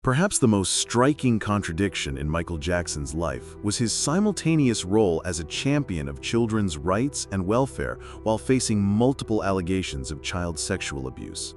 Perhaps the most striking contradiction in Michael Jackson's life was his simultaneous role as a champion of children's rights and welfare while facing multiple allegations of child sexual abuse.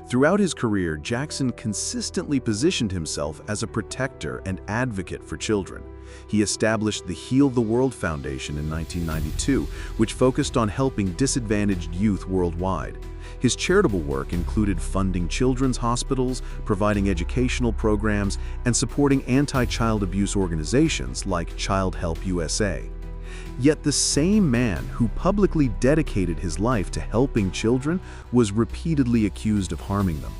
Throughout his career, Jackson consistently positioned himself as a protector and advocate for children. He established the Heal the World Foundation in 1992, which focused on helping disadvantaged youth worldwide. His charitable work included funding children's hospitals, providing educational programs, and supporting anti-child abuse organizations like Child Help USA. Yet the same man who publicly dedicated his life to helping children was repeatedly accused of harming them.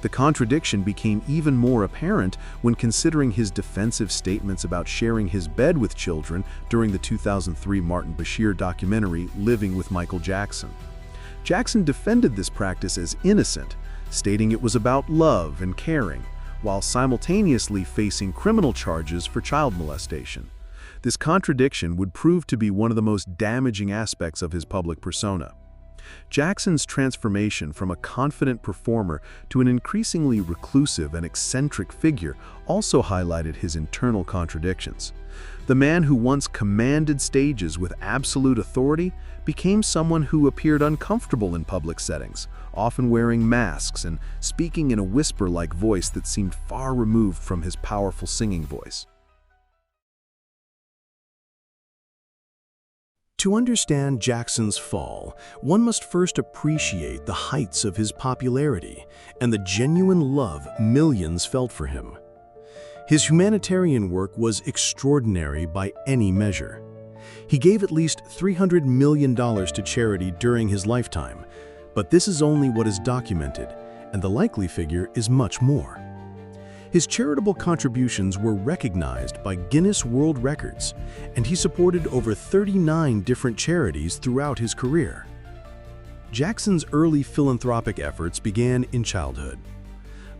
The contradiction became even more apparent when considering his defensive statements about sharing his bed with children during the 2003 Martin Bashir documentary Living with Michael Jackson. Jackson defended this practice as innocent, stating it was about love and caring, while simultaneously facing criminal charges for child molestation. This contradiction would prove to be one of the most damaging aspects of his public persona. Jackson's transformation from a confident performer to an increasingly reclusive and eccentric figure also highlighted his internal contradictions. The man who once commanded stages with absolute authority became someone who appeared uncomfortable in public settings, often wearing masks and speaking in a whisper-like voice that seemed far removed from his powerful singing voice. To understand Jackson's fall, one must first appreciate the heights of his popularity and the genuine love millions felt for him. His humanitarian work was extraordinary by any measure. He gave at least $300 million to charity during his lifetime, but this is only what is documented, and the likely figure is much more. His charitable contributions were recognized by Guinness World Records, and he supported over 39 different charities throughout his career. Jackson's early philanthropic efforts began in childhood.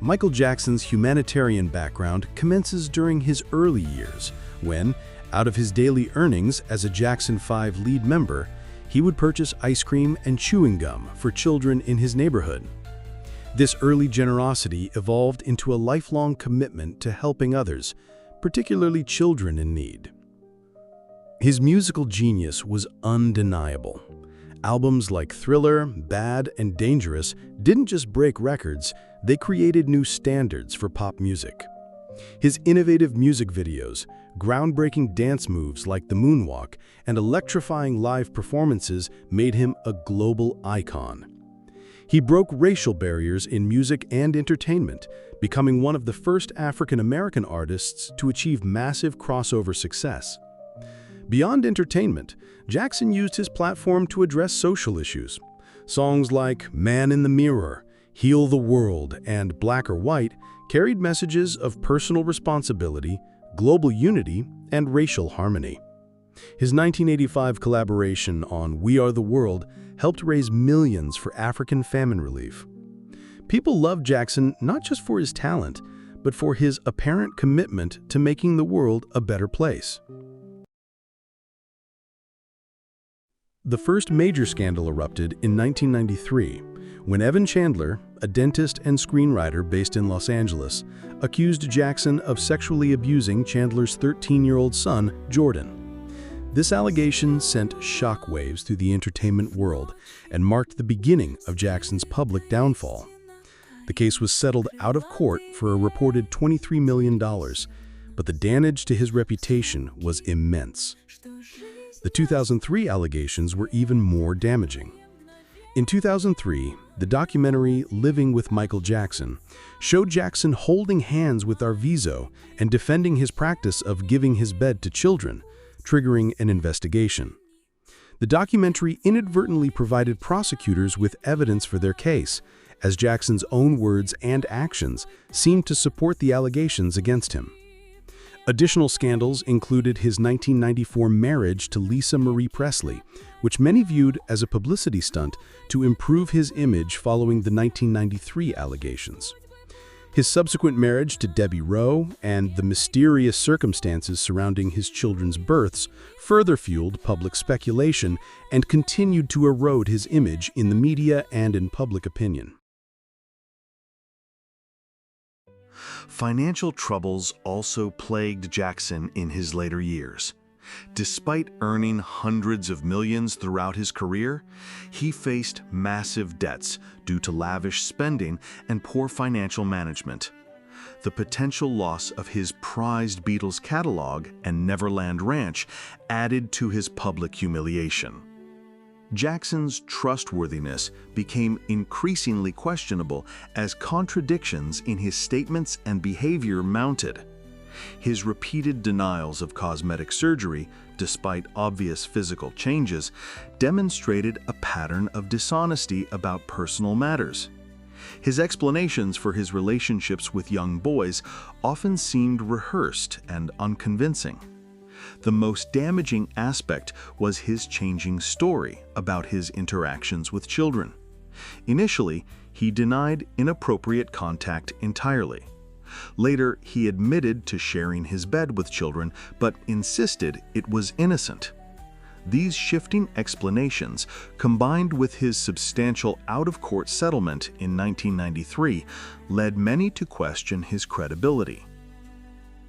Michael Jackson's humanitarian background commences during his early years, when, out of his daily earnings as a Jackson 5 lead member, he would purchase ice cream and chewing gum for children in his neighborhood. This early generosity evolved into a lifelong commitment to helping others, particularly children in need. His musical genius was undeniable. Albums like Thriller, Bad, and Dangerous didn't just break records, they created new standards for pop music. His innovative music videos, groundbreaking dance moves like the moonwalk, and electrifying live performances made him a global icon. He broke racial barriers in music and entertainment, becoming one of the first African-American artists to achieve massive crossover success. Beyond entertainment, Jackson used his platform to address social issues. Songs like Man in the Mirror, Heal the World, and Black or White carried messages of personal responsibility, global unity, and racial harmony. His 1985 collaboration on We Are the World helped raise millions for African famine relief. People loved Jackson not just for his talent, but for his apparent commitment to making the world a better place. The first major scandal erupted in 1993, when Evan Chandler, a dentist and screenwriter based in Los Angeles, accused Jackson of sexually abusing Chandler's 13-year-old son, Jordan. This allegation sent shockwaves through the entertainment world and marked the beginning of Jackson's public downfall. The case was settled out of court for a reported $23 million, but the damage to his reputation was immense. The 2003 allegations were even more damaging. In 2003, the documentary Living with Michael Jackson showed Jackson holding hands with Arvizo and defending his practice of giving his bed to children, triggering an investigation. The documentary inadvertently provided prosecutors with evidence for their case, as Jackson's own words and actions seemed to support the allegations against him. Additional scandals included his 1994 marriage to Lisa Marie Presley, which many viewed as a publicity stunt to improve his image following the 1993 allegations. His subsequent marriage to Debbie Rowe and the mysterious circumstances surrounding his children's births further fueled public speculation and continued to erode his image in the media and in public opinion. Financial troubles also plagued Jackson in his later years. Despite earning hundreds of millions throughout his career, he faced massive debts due to lavish spending and poor financial management. The potential loss of his prized Beatles catalog and Neverland Ranch added to his public humiliation. Jackson's trustworthiness became increasingly questionable as contradictions in his statements and behavior mounted. His repeated denials of cosmetic surgery, despite obvious physical changes, demonstrated a pattern of dishonesty about personal matters. His explanations for his relationships with young boys often seemed rehearsed and unconvincing. The most damaging aspect was his changing story about his interactions with children. Initially, he denied inappropriate contact entirely. Later, he admitted to sharing his bed with children, but insisted it was innocent. These shifting explanations, combined with his substantial out-of-court settlement in 1993, led many to question his credibility.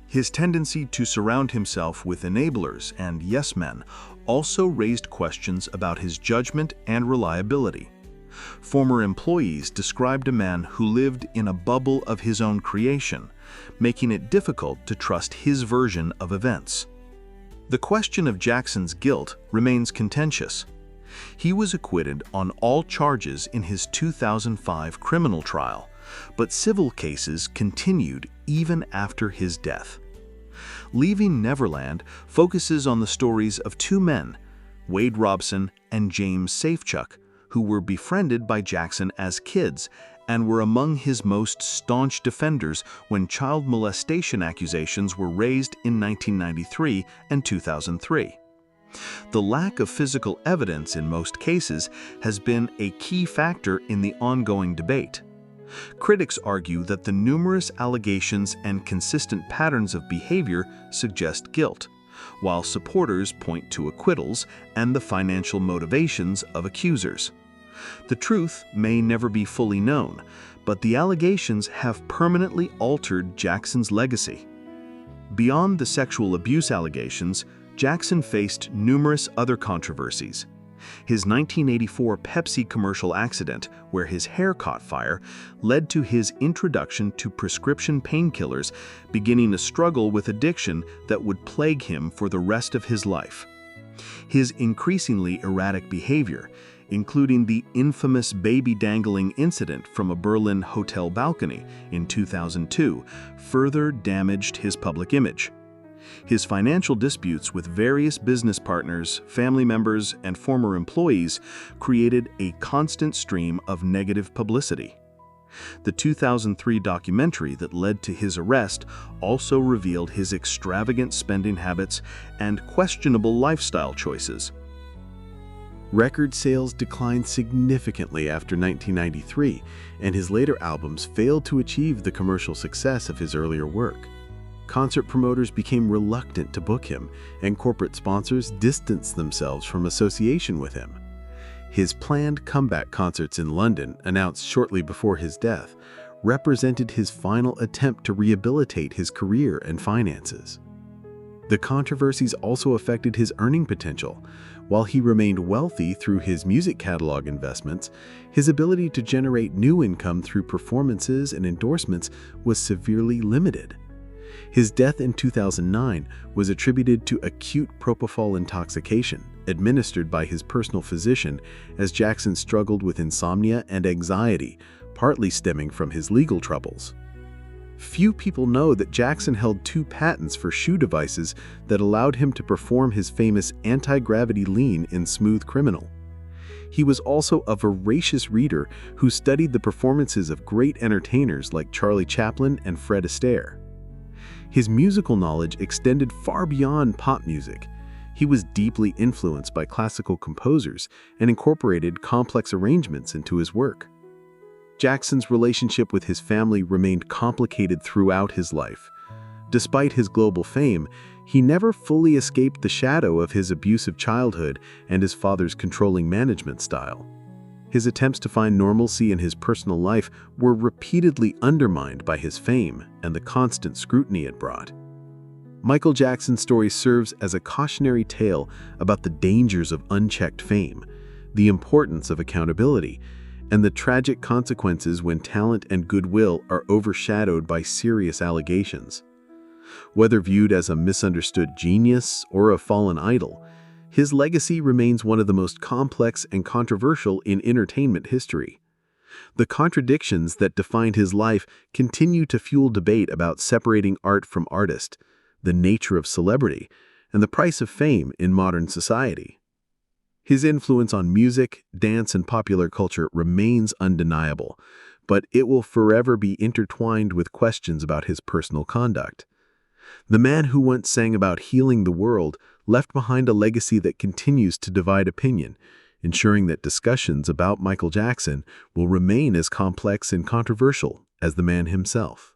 His tendency to surround himself with enablers and yes-men also raised questions about his judgment and reliability. Former employees described a man who lived in a bubble of his own creation, making it difficult to trust his version of events. The question of Jackson's guilt remains contentious. He was acquitted on all charges in his 2005 criminal trial, but civil cases continued even after his death. Leaving Neverland focuses on the stories of two men, Wade Robson and James Safechuck, who were befriended by Jackson as kids and were among his most staunch defenders when child molestation accusations were raised in 1993 and 2003. The lack of physical evidence in most cases has been a key factor in the ongoing debate. Critics argue that the numerous allegations and consistent patterns of behavior suggest guilt, while supporters point to acquittals and the financial motivations of accusers. The truth may never be fully known, but the allegations have permanently altered Jackson's legacy. Beyond the sexual abuse allegations, Jackson faced numerous other controversies. His 1984 Pepsi commercial accident, where his hair caught fire, led to his introduction to prescription painkillers, beginning a struggle with addiction that would plague him for the rest of his life. His increasingly erratic behavior, including the infamous baby dangling incident from a Berlin hotel balcony in 2002, further damaged his public image. His financial disputes with various business partners, family members, and former employees created a constant stream of negative publicity. The 2003 documentary that led to his arrest also revealed his extravagant spending habits and questionable lifestyle choices. Record sales declined significantly after 1993, and his later albums failed to achieve the commercial success of his earlier work. Concert promoters became reluctant to book him, and corporate sponsors distanced themselves from association with him. His planned comeback concerts in London, announced shortly before his death, represented his final attempt to rehabilitate his career and finances. The controversies also affected his earning potential. While he remained wealthy through his music catalog investments, his ability to generate new income through performances and endorsements was severely limited. His death in 2009 was attributed to acute propofol intoxication, administered by his personal physician, as Jackson struggled with insomnia and anxiety, partly stemming from his legal troubles. Few people know that Jackson held 2 patents for shoe devices that allowed him to perform his famous anti-gravity lean in Smooth Criminal. He was also a voracious reader who studied the performances of great entertainers like Charlie Chaplin and Fred Astaire. His musical knowledge extended far beyond pop music. He was deeply influenced by classical composers and incorporated complex arrangements into his work. Jackson's relationship with his family remained complicated throughout his life. Despite his global fame, he never fully escaped the shadow of his abusive childhood and his father's controlling management style. His attempts to find normalcy in his personal life were repeatedly undermined by his fame and the constant scrutiny it brought. Michael Jackson's story serves as a cautionary tale about the dangers of unchecked fame, the importance of accountability, and the tragic consequences when talent and goodwill are overshadowed by serious allegations. Whether viewed as a misunderstood genius or a fallen idol, his legacy remains one of the most complex and controversial in entertainment history. The contradictions that defined his life continue to fuel debate about separating art from artist, the nature of celebrity, and the price of fame in modern society. His influence on music, dance, and popular culture remains undeniable, but it will forever be intertwined with questions about his personal conduct. The man who once sang about healing the world left behind a legacy that continues to divide opinion, ensuring that discussions about Michael Jackson will remain as complex and controversial as the man himself.